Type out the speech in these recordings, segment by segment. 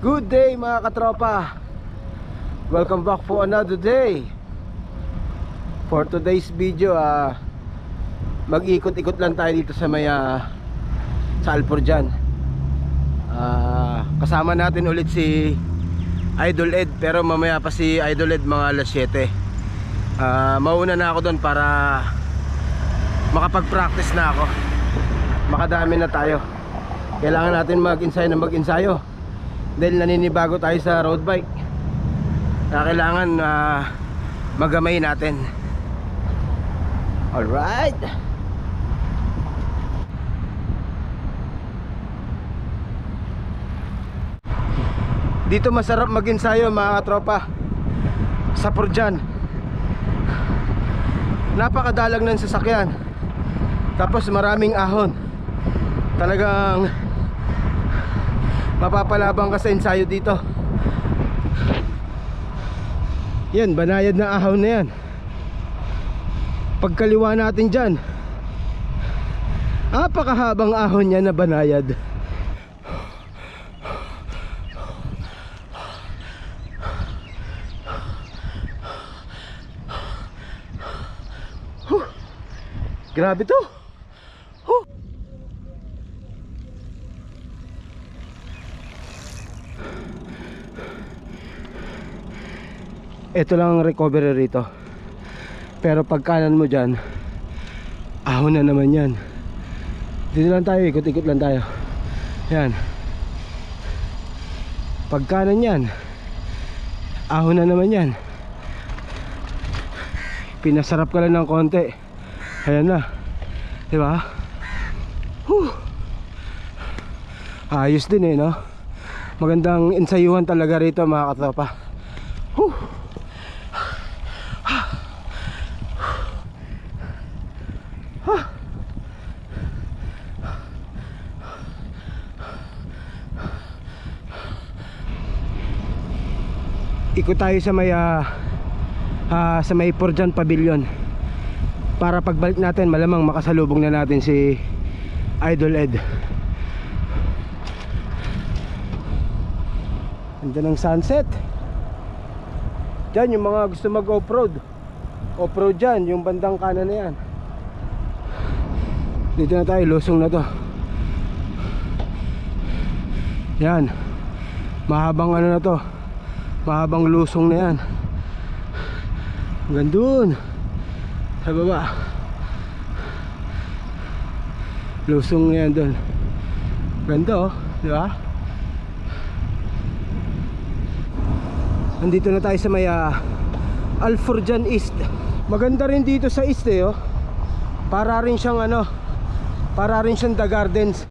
Good day mga katropa. Welcome back for another day. For today's video, mag-ikot-ikot lang tayo dito sa may sa Alforjan. Kasama natin ulit si Idol Ed, pero mamaya pa si Idol Ed mga alas 7. Mauna na ako doon para makapag-practice na ako. Makadami na tayo. Kailangan natin mag-ensayo dahil naninibago tayo sa road bike. Kailangan magamay natin. Alright. Dito masarap mag-ensayo mga katropa, sa Forjan. Napakadalang ng sasakyan, tapos maraming ahon. Talagang mapapalabang ka sa ensayo dito. Yan, banayad na ahon na yan. Pagkaliwa natin dyan, napakahabang ahon yan na banayad. Grabe to. Ito lang ang recovery rito. Pero pag kanan mo dyan, ahon na naman yan. Dito lang tayo, ikot-ikot lang tayo. Yan. Pag kanan yan, ahon na naman yan. Pinasarap ka lang ng konti, ayan na, diba? Ayos din no. Magandang ensayuhan talaga rito mga katropa. Ikot tayo sa may Forjan Pavilion para pagbalik natin malamang makasalubong na natin si Idol Ed. Ganda ng sunset. Diyan yung mga gusto mag off-road dyan, yung bandang kanan na yan. Dito na tayo, lusong na to. Yan, mahabang ano na to, mahabang lusong na yan. Hanggang dun sa baba, lusong na yan dun. Ganda diba? Nandito na tayo sa may Alforjan East. Maganda rin dito sa East para rin siyang para rin siyang The Gardens.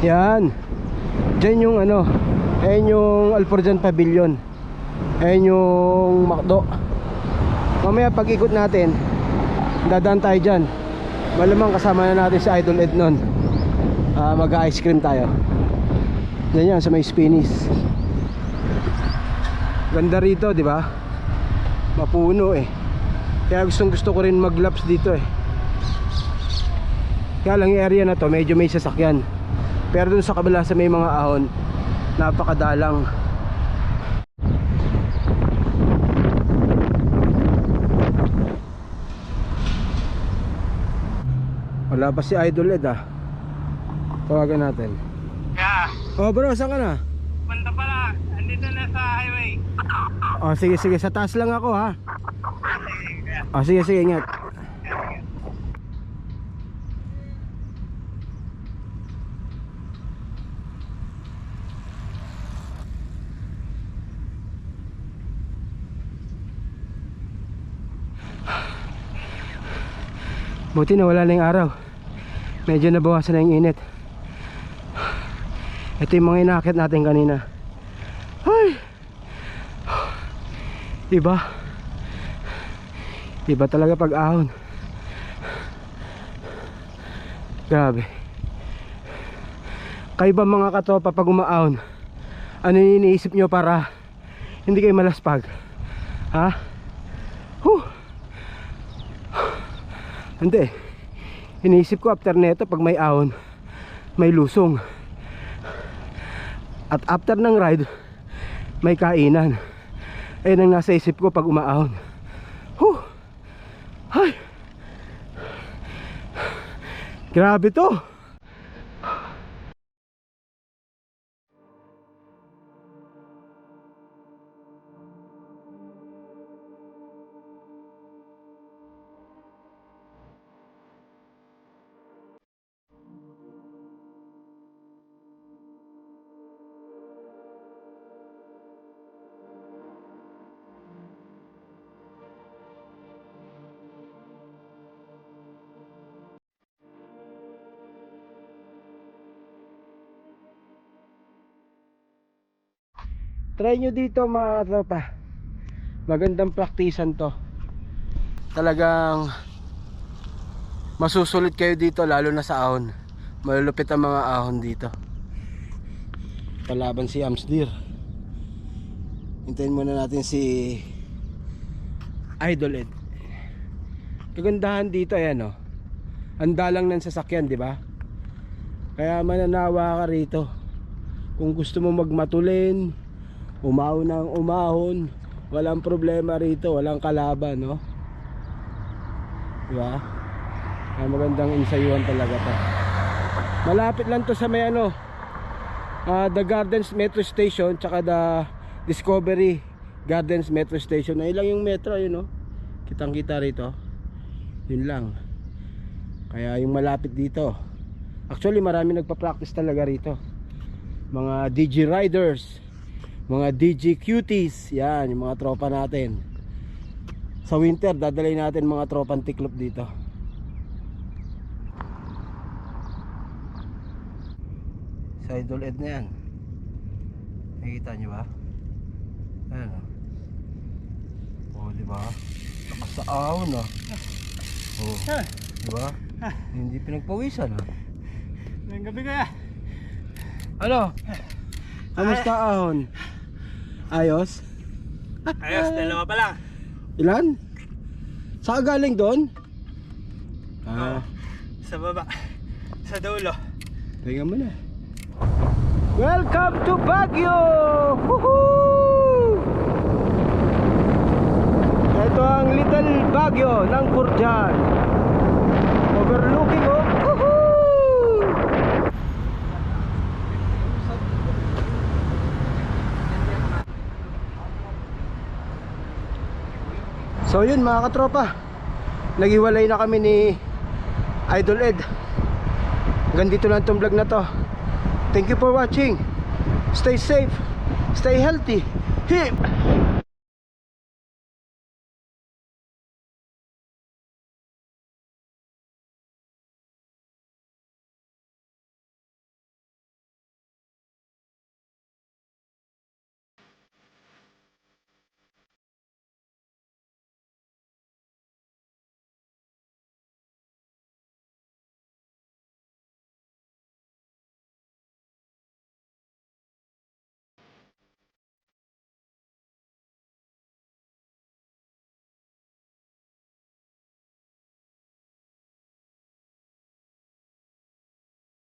Yan, dyan yung ayan yung Alforjan Pavilion, ayan yung Macdo. Mamaya pag ikot natin, dadaan tayo dyan. Malamang kasama na natin si Idol Ed nun. Mag-ice cream tayo. Yan yan, sa may Spinnies. Ganda rito, di ba? Mapuno Kaya gusto ko rin mag-laps dito Kaya lang yung area na to medyo may sasakyan. Pero dun sa kabila sa may mga ahon, napakadalang. Wala pa si Idol Ed Tawagan natin. Yeah. Oh bro, saan ka na? Punta pala, andito na sa highway. Oh sige, sa taas lang ako ha. Oh sige, ingat. Buti na wala na yung araw. Medyo nabawasan na yung init. Ito yung mga inakit natin kanina. Ay! Iba talaga pag ahon. Grabe. Kayo ba mga katropa pag umaahon, ano yung iniisip nyo para hindi kayo malaspag? Ha? Hindi. Iniisip ko after neto pag may ahon, may lusong. At after ng ride, may kainan. Ayun ang nasa isip ko pag umaahon. Ay, grabe to. Try nyo dito mga tropa. Magandang praktisan to. Talagang masusulit kayo dito, lalo na sa ahon. Malulupit ang mga ahon dito. Palaban si Amsdeer. Hintayin muna natin si Idol Ed. Kagandahan dito ayan, oh. Handa lang ng sasakyan, di ba? Kaya mananawa ka rito. Kung gusto mo magmatulin, umahon ng umahon, walang problema rito, walang kalaban, no? Diba? Ay, magandang ensayuhan talaga to. Malapit lang to sa may ano, The Gardens Metro Station, tsaka the Discovery Gardens Metro Station. Ayun lang yung metro, yun, no? Kitang kita rito. Yun lang. Kaya yung malapit dito. Actually marami nagpa-practice talaga rito. Mga DG Riders, mga DG Cuties, yan yung mga tropa natin. Sa winter dadalhin natin mga tropang tiklop dito. Sa Idol Ed na yan. Nakikita nyo ba? Ayan o, diba? Lakas sa ahon o. O, diba? Hindi pinagpawisan o. Ngayong gabi kaya. Ano? Kamusta ahon? Ayos? Ayos, dalawa pa lang. Ilan? Saan galing doon? Sa baba. Sa dulo. Tingnan mo na. Welcome to Baguio! Woohoo! Ito ang Little Baguio ng Purjan. Overlooking of woohoo! So yun mga katropa, naghiwalay na kami ni Idol Ed. Hanggang dito lang itong vlog na to. Thank you for watching. Stay safe, stay healthy. Hip!